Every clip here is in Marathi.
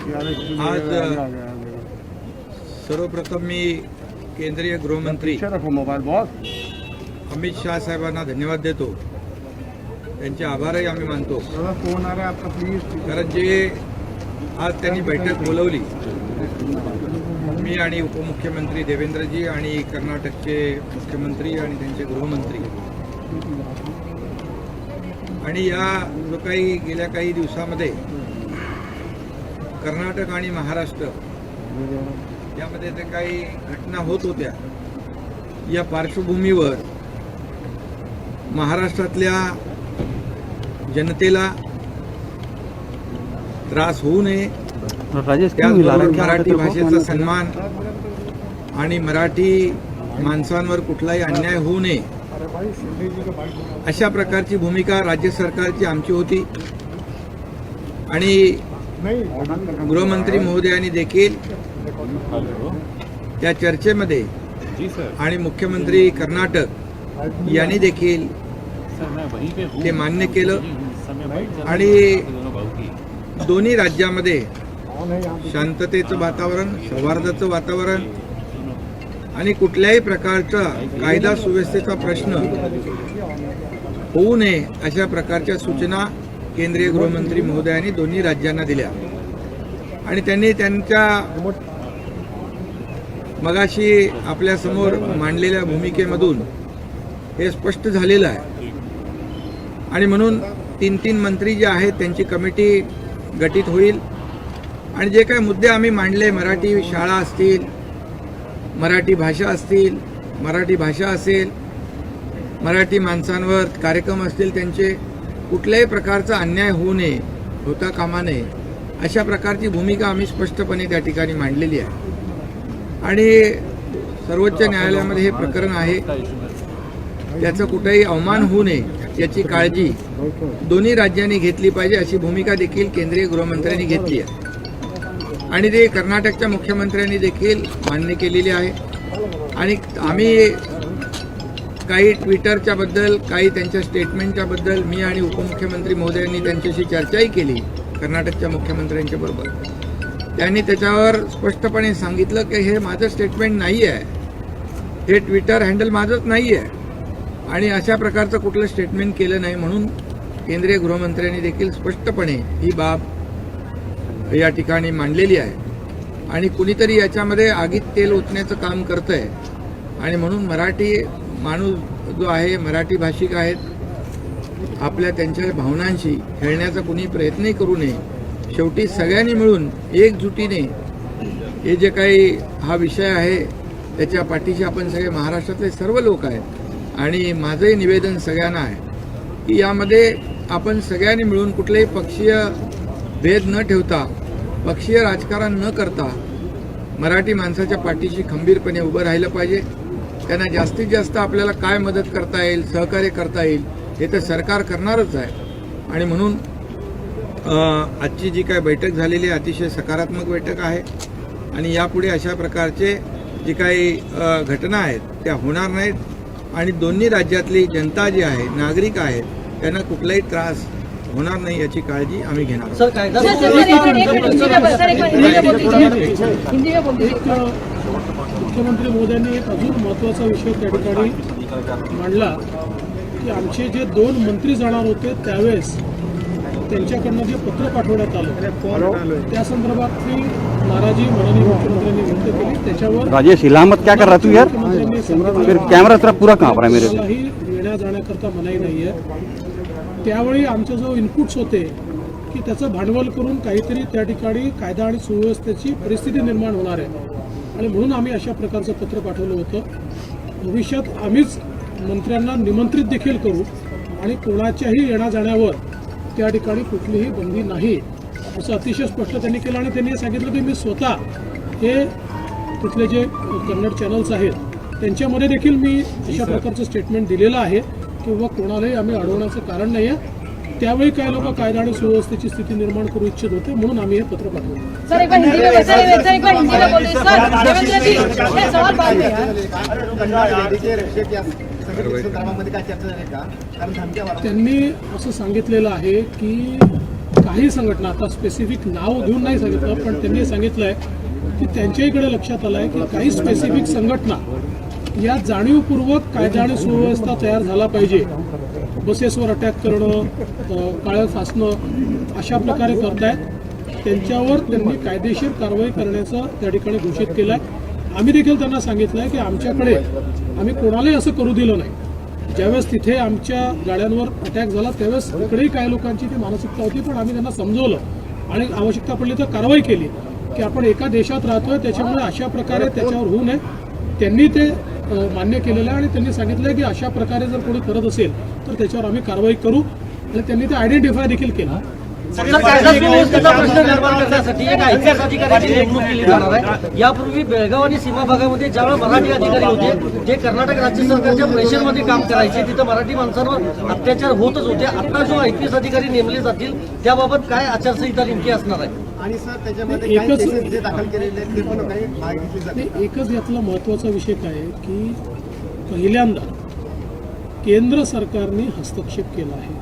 आज सर्वप्रथम मी केंद्रीय गृहमंत्री अमित शाह साहेबांना धन्यवाद देतो. त्यांचे आभारही आम्ही मानतो. कारण जे आज त्यांनी बैठक बोलवली, मी आणि उपमुख्यमंत्री देवेंद्रजी आणि कर्नाटकचे मुख्यमंत्री आणि त्यांचे गृहमंत्री, आणि या जो काही गेल्या काही दिवसामध्ये कर्नाटक आणि महाराष्ट्र यामध्ये जे काही घटना होत होत्या, या पार्श्वभूमीवर महाराष्ट्रातल्या जनतेला त्रास होऊ नये, त्याचबरोबर मराठी भाषेचा सन्मान आणि मराठी माणसांवर कुठलाही अन्याय होऊ नये अशा प्रकारची भूमिका राज्य सरकारची आमची होती. आणि गृहमंत्री महोदयांनी देखील त्या चर्चेमध्ये आणि मुख्यमंत्री कर्नाटक यांनी देखील ते मान्य केलं आणि दोन्ही राज्यामध्ये शांततेचं वातावरण, सौहार्दाचं वातावरण आणि कुठल्याही प्रकारचा कायदा सुव्यवस्थेचा प्रश्न होऊ नये अशा प्रकारच्या सूचना केंद्रीय गृहमंत्री महोदयांनी दोन्ही राज्यांना दिल्या. आणि त्यांनी त्यांच्या मगाशी आपल्यासमोर मांडलेल्या भूमिकेमधून हे स्पष्ट झालेलं आहे. आणि म्हणून 3 मंत्री जे आहेत त्यांची कमिटी गठीत होईल आणि जे काही मुद्दे आम्ही मांडले, मराठी शाळा असतील, मराठी भाषा असतील, मराठी भाषा असेल, मराठी माणसांवर कार्यक्रम असतील, त्यांचे कुठल्याही प्रकारचा अन्याय होऊ नये, होता कामा नये अशा प्रकारची भूमिका आम्ही स्पष्टपणे त्या ठिकाणी मांडलेली आहे. आणि सर्वोच्च न्यायालयामध्ये हे प्रकरण आहे, त्याचा कुठेही अवमान होऊ नये याची काळजी दोन्ही राज्यांनी घेतली पाहिजे अशी भूमिका देखील केंद्रीय गृहमंत्र्यांनी घेतली आहे. आणि ते कर्नाटकच्या मुख्यमंत्र्यांनी देखील मान्य केलेली आहे. आणि आम्ही काही ट्विटरच्या बद्दल, काही त्यांच्या स्टेटमेंटच्या बद्दल मी आणि उपमुख्यमंत्री महोदयांनी त्यांच्याशी चर्चाही केली कर्नाटकच्या मुख्यमंत्र्यांच्या बरोबर. त्यांनी त्याच्यावर स्पष्टपणे सांगितलं की हे माझं स्टेटमेंट नाही आहे, हे ट्विटर हँडल माझंच नाही आहे आणि अशा प्रकारचं कुठलं स्टेटमेंट केलं नाही. म्हणून केंद्रीय गृहमंत्र्यांनी देखील स्पष्टपणे ही बाब या ठिकाणी मांडलेली आहे. आणि कुणीतरी याच्यामध्ये आगीत तेल ओतण्याचं काम करतंय. आणि म्हणून मराठी माणूस जो आहे, मराठी भाषिक आहेत, आपल्या त्यांच्या भावनांशी खेळण्याचा कुणी प्रयत्नही करू नये. शेवटी सगळ्यांनी मिळून एकजुटीने हे जे काही हा विषय आहे त्याच्या पाठीशी आपण सगळे महाराष्ट्रातले सर्व लोक आहेत. आणि माझंही निवेदन सगळ्यांना आहे की यामध्ये आपण सगळ्यांनी मिळून कुठलेही पक्षीय भेद न ठेवता, पक्षीय राजकारण न करता मराठी माणसाच्या पाठीशी खंबीरपणे उभं राहिलं पाहिजे. त्यांना जास्तीत जास्त आपल्याला काय मदत करता येईल, सहकार्य करता येईल हे तर सरकार करणारच आहे. आणि म्हणून आजची जी काय बैठक झालेली आहे अतिशय सकारात्मक बैठक आहे. आणि यापुढे अशा प्रकारचे जी काही घटना आहेत त्या होणार नाहीत. आणि दोन्ही राज्यातली जनता जी आहे, नागरिक आहेत, त्यांना कुठलाही त्रास होणार नाही याची काळजी आम्ही घेणार आहोत. मुख्यमंत्री महोदयांनी एक अजून महत्त्वाचा विषय त्या ठिकाणी मांडला की आमचे जे 2 मंत्री जाणार होते त्यावेळेस त्यांच्याकडनं जे पत्र पाठवण्यात आलं त्या संदर्भातली नाराजी माननीय मुख्यमंत्र्यांनी व्यक्त केली. त्याच्यावर राजेश इलामत क्या कर रहा तू यार, फिर कैमरा तरफ पूरा कहाँ पर है मेरे से. येण्या जाण्याकरता मनाई नाही आहे. त्यावेळी आमचे जो इनपुट्स होते की त्याचं भांडवल करून काहीतरी त्या ठिकाणी कायदा आणि सुव्यवस्थेची परिस्थिती निर्माण होणार आहे. आणि म्हणून आम्ही अशा प्रकारचं पत्र पाठवलं होतं. भविष्यात आम्हीच मंत्र्यांना निमंत्रित देखील करू आणि कोणाच्याही येण्या जाण्यावर त्या ठिकाणी कुठलीही बंदी नाही असं अतिशय स्पष्ट त्यांनी केलं. आणि त्यांनी सांगितलं की मी स्वतः हे तिथले जे कन्नड चॅनल्स आहेत त्यांच्यामध्ये देखील मी अशा प्रकारचं स्टेटमेंट दिलेलं आहे किंवा कोणालाही आम्ही अडवण्याचं कारण नाही आहे. त्यावेळी काही लोक कायदा आणि सुव्यवस्थेची स्थिती निर्माण करू इच्छित होते म्हणून आम्ही हे पत्र पाठवलं. त्यांनी असं सांगितलेलं आहे की काही संघटना, आता स्पेसिफिक नाव घेऊन नाही सांगितलं, पण त्यांनी सांगितलंय की त्यांच्याकडे लक्षात आलं आहे की काही स्पेसिफिक संघटना या जाणीवपूर्वक कायदा आणि सुव्यवस्था तयार झाला पाहिजे, बसेसवर अटॅक करणं, काळं फासणं अशा प्रकारे करतायत, त्यांच्यावर त्यांनी कायदेशीर कारवाई करण्याचं त्या ठिकाणी घोषित केलं आहे. आम्ही देखील त्यांना सांगितलं आहे की आमच्याकडे आम्ही कोणालाही असं करू दिलं नाही. ज्यावेळेस तिथे आमच्या गाड्यांवर अटॅक झाला त्यावेळेस इकडेही काही लोकांची ती मानसिकता होती, पण आम्ही त्यांना समजवलं आणि आवश्यकता पडली तर कारवाई केली की आपण एका देशात राहतोय, त्याच्यामुळे अशा प्रकारे त्याच्यावर होऊ नये. त्यांनी ते मान्य केलेलं आहे आणि त्यांनी सांगितलं की अशा प्रकारे जर कोणी करत असेल तर त्याच्यावर आम्ही कारवाई करू आणि त्यांनी ते आयडेंटिफाय देखील केलं. कायदा सुव्यवस्थेचा प्रश्न निर्माण करण्यासाठी एक IPS अधिकाऱ्याची नेमणूक केली जाणार आहे. यापूर्वी बेळगाव आणि सीमा भागामध्ये ज्यावेळेस मराठी अधिकारी होते जे कर्नाटक राज्य सरकारच्या प्रेशरमध्ये काम करायचे, तिथं मराठी माणसांवर अत्याचार होतच होते. आता जो IPS अधिकारी नेमले जातील त्याबाबत काय आचारसंहिता नेमकी असणार आहे? आणि सर त्याच्यामध्ये काही केसेस जे दाखल केलेले आहेत ते पण काही मागितली जाते. एकच यातला महत्त्वाचा विषय काय आहे की पहिल्यांदा केंद्र सरकारने हस्तक्षेप केला आहे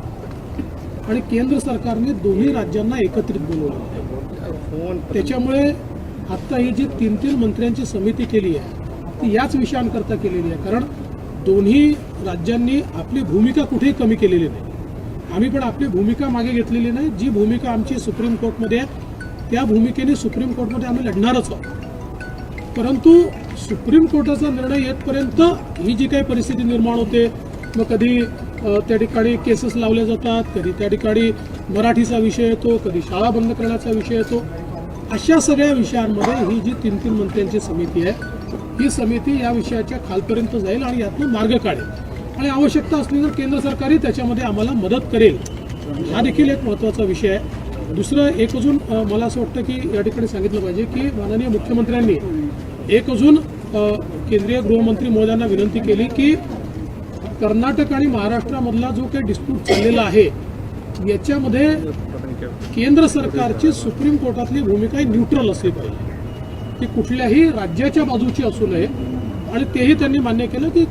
आणि केंद्र सरकारने दोन्ही राज्यांना एकत्रित बोलवलं. त्याच्यामुळे आता ही जी 3 मंत्र्यांची समिती केली आहे ती याच विषयांकरता केलेली आहे, कारण दोन्ही राज्यांनी आपली भूमिका कुठेही कमी केलेली नाही. आम्ही पण आपली भूमिका मागे घेतलेली नाही. जी भूमिका आमची सुप्रीम कोर्टमध्ये आहे त्या भूमिकेने सुप्रीम कोर्टमध्ये आम्ही लढणारच आहोत. परंतु सुप्रीम कोर्टाचा निर्णय येतपर्यंत ही जी काही परिस्थिती निर्माण होते, मग कधी त्या ठिकाणी केसेस लावल्या जातात, कधी त्या ठिकाणी मराठीचा विषय येतो, कधी शाळा बंद करण्याचा विषय येतो, अशा सगळ्या विषयांमध्ये ही जी 3 मंत्र्यांची समिती आहे ही समिती या विषयाच्या खालपर्यंत जाईल आणि यातून मार्ग काढेल आणि आवश्यकता असली तर केंद्र सरकारही त्याच्यामध्ये आम्हाला मदत करेल. हा देखील एक महत्त्वाचा विषय आहे. दुसरं एक अजून मला असं वाटतं की या ठिकाणी सांगितलं पाहिजे की माननीय मुख्यमंत्र्यांनी एक अजून केंद्रीय गृहमंत्री महोदयांना विनंती केली की कर्नाटक आणि महाराष्ट्रामधला जो काही डिस्प्यूट चाललेला आहे याच्यामध्ये केंद्र सरकारची सुप्रीम कोर्टातली भूमिका ही न्यूट्रल असली पाहिजे, ती कुठल्याही राज्याच्या बाजूची असू नये. आणि तेही त्यांनी मान्य केलं की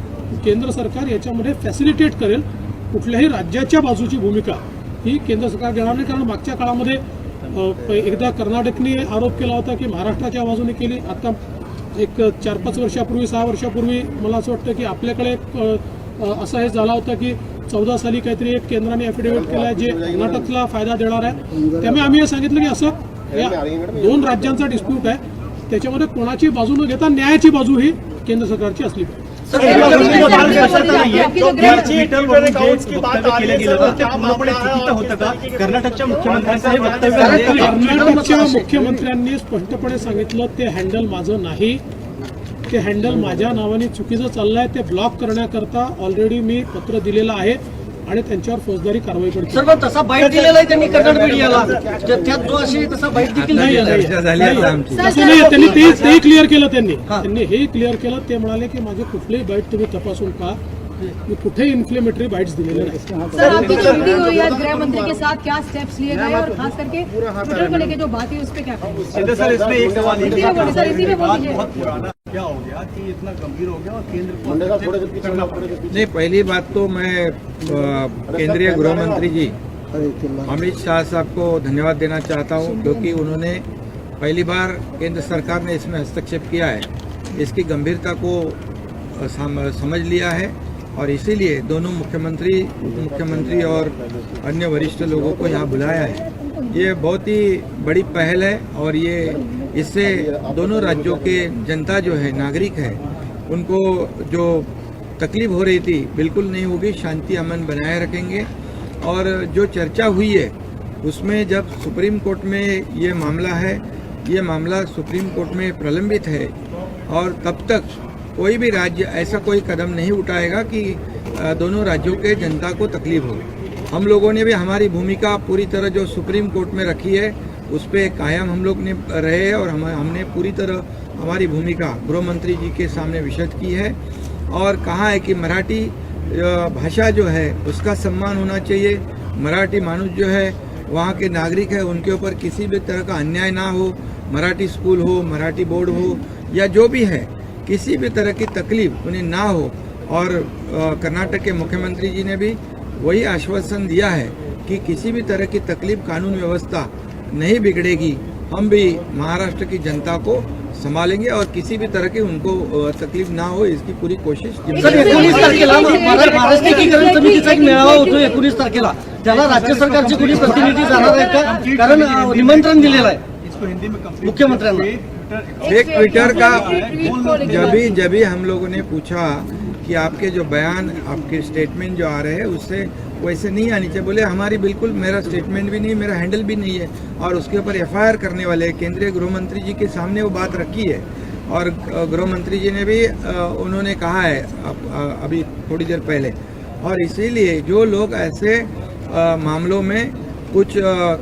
केंद्र सरकार याच्यामध्ये फॅसिलिटेट करेल, कुठल्याही राज्याच्या बाजूची भूमिका ही केंद्र सरकार घेणार नाही. कारण मागच्या काळामध्ये एकदा कर्नाटकने आरोप केला होता की महाराष्ट्राच्या बाजूने केली. आता एक 4-5 वर्षापूर्वी 6 वर्षापूर्वी मला असं वाटतं की आपल्याकडे असं हे झाला होता की 14 साली काहीतरी एक केंद्राने ॲफिडेव्हिट केला आहे जे कर्नाटकला फायदा देणार आहे. त्यामुळे आम्ही हे सांगितलं की असं या 2 राज्यांचा डिस्प्यूट आहे, त्याच्यामध्ये कोणाची बाजू न घेता न्यायाची बाजू ही केंद्र सरकारची असली पाहिजे. कर्नाटकच्या मुख्यमंत्र्यांनी स्पष्टपणे सांगितलं ते हँडल माझं नाही, ते हँडल माझ्या नावाने चुकीचं चाललंय, ते ब्लॉक करण्याकरता ऑलरेडी मी पत्र दिलेलं आहे आणि त्यांच्यावर फौजदारी कारवाई करतो. सर पण तसा बाईट दिलेला आहे त्यांनी कन्नड मीडियाला, त्यात जो अशी तसा बाईट देखील दिलेला आहे. तसं नाही, त्यांनी तेही क्लिअर केलं. त्यांनी हेही क्लिअर केलं. ते म्हणाले की माझे कुठलेही बाईट तुम्ही तपासून का, मी कुठेही इन्फ्लेमेटरी बाइट्स दिलेले नाही. सर आपकी जो मीटिंग हुई है गृह मंत्री के साथ, क्या स्टेप्स लिए गए और खास करके ट्विटर को लेकर जो बात हुई उस पर क्या कहेंगे? सर इसमें एक सवाल सर इसी में बोल दीजिए। बहुत पुराना क्या हो गया कि इतना गंभीर हो गया और केंद्र को करना पड़ेगा? नहीं, पहली बात तो मैं केंद्रीय गृह मंत्री जी अमित शाह साहब को धन्यवाद देना चाहता हूं, क्योंकि उन्होंने पहली बार केंद्र सरकार ने इसमें हस्तक्षेप किया है, इसकी गंभीरता को समझ लिया है और इसीलिए दोनों मुख्यमंत्री, उप मुख्यमंत्री और अन्य वरिष्ठ लोगों को यहाँ बुलाया है। ये बहुत ही बड़ी पहल है और ये इससे दोनों राज्यों के जनता जो है, नागरिक है, उनको जो तकलीफ हो रही थी बिल्कुल नहीं होगी, शांति अमन बनाए रखेंगे। और जो चर्चा हुई है उसमें जब सुप्रीम कोर्ट में ये मामला है, ये मामला सुप्रीम कोर्ट में प्रलंबित है और तब तक कोई भी राज्य ऐसा कोई कदम नहीं उठाएगा कि दोनों राज्यों के जनता को तकलीफ हो। हम लोगों ने भी हमारी भूमिका पूरी तरह जो सुप्रीम कोर्ट में रखी है उस पर कायम हम लोग ने रहे और हमने पूरी तरह हमारी भूमिका गृह मंत्री जी के सामने विशद की है और कहा है कि मराठी भाषा जो है उसका सम्मान होना चाहिए। मराठी मानुष जो है, वहाँ के नागरिक है, उनके ऊपर किसी भी तरह का अन्याय ना हो। मराठी स्कूल हो, मराठी बोर्ड हो या जो भी है, किसी भी तरह की तकलीफ उन्हें ना हो। और कर्नाटक के मुख्यमंत्री जी ने भी वही आश्वासन दिया है कि किसी भी तरह की तकलीफ कानून व्यवस्था नहीं बिगड़ेगी, हम भी महाराष्ट्र की जनता को संभालेंगे और किसी भी तरह की उनको तकलीफ ना हो इसकी पूरी कोशिश सर 19 तारखेला महाराष्ट्र एकीकरण समितीचा एक मेळावा होतो 19 तारखेला, त्याला राज्य सरकारचे कोणी प्रतिनिधी जाणार आहेत का? कारण निमंत्रण दिलेलं आहे इसको हिंदी में कंप्लीट मुख्यमंत्र्यांना. एक ट्विटर का जब भी हम लोगों ने पूछा कि आपके जो बयान, आपके स्टेटमेंट जो आ रहे हैं उससे वैसे नहीं आनी चाहिए, बोले हमारी बिल्कुल, मेरा स्टेटमेंट भी नहीं, मेरा हैंडल भी नहीं है और उसके ऊपर एफआईआर करने वाले केंद्रीय गृह मंत्री जी के सामने वो बात रखी है और गृह मंत्री जी ने भी उन्होंने कहा है अभी थोड़ी देर पहले। और इसीलिए जो लोग ऐसे मामलों में कुछ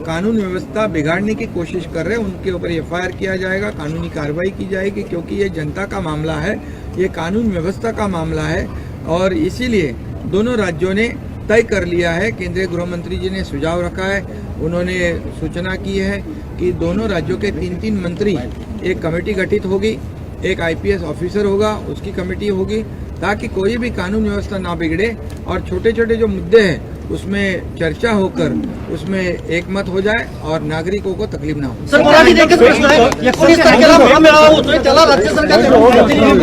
कानून व्यवस्था बिगाड़ने की कोशिश कर रहे हैं उनके ऊपर एफआईआर किया जाएगा, कानूनी कार्रवाई की जाएगी, क्योंकि ये जनता का मामला है, ये कानून व्यवस्था का मामला है। और इसीलिए दोनों राज्यों ने तय कर लिया है, केंद्रीय गृह मंत्री जी ने सुझाव रखा है, उन्होंने सूचना की है कि दोनों राज्यों के 3-3 मंत्री, एक कमेटी गठित होगी, एक आईपीएस ऑफिसर होगा, उसकी कमेटी होगी, ताकि कोई भी कानून व्यवस्था ना बिगड़े और छोटे छोटे जो मुद्दे हैं उसमें चर्चा होकर उसमें एकमत हो जाए और नागरिकों को तकलीफ ना हो। सर मराठीत एकच प्रश्न आहे, 19 तारखेला महामेळावा होतोय, त्याला राज्य सरकार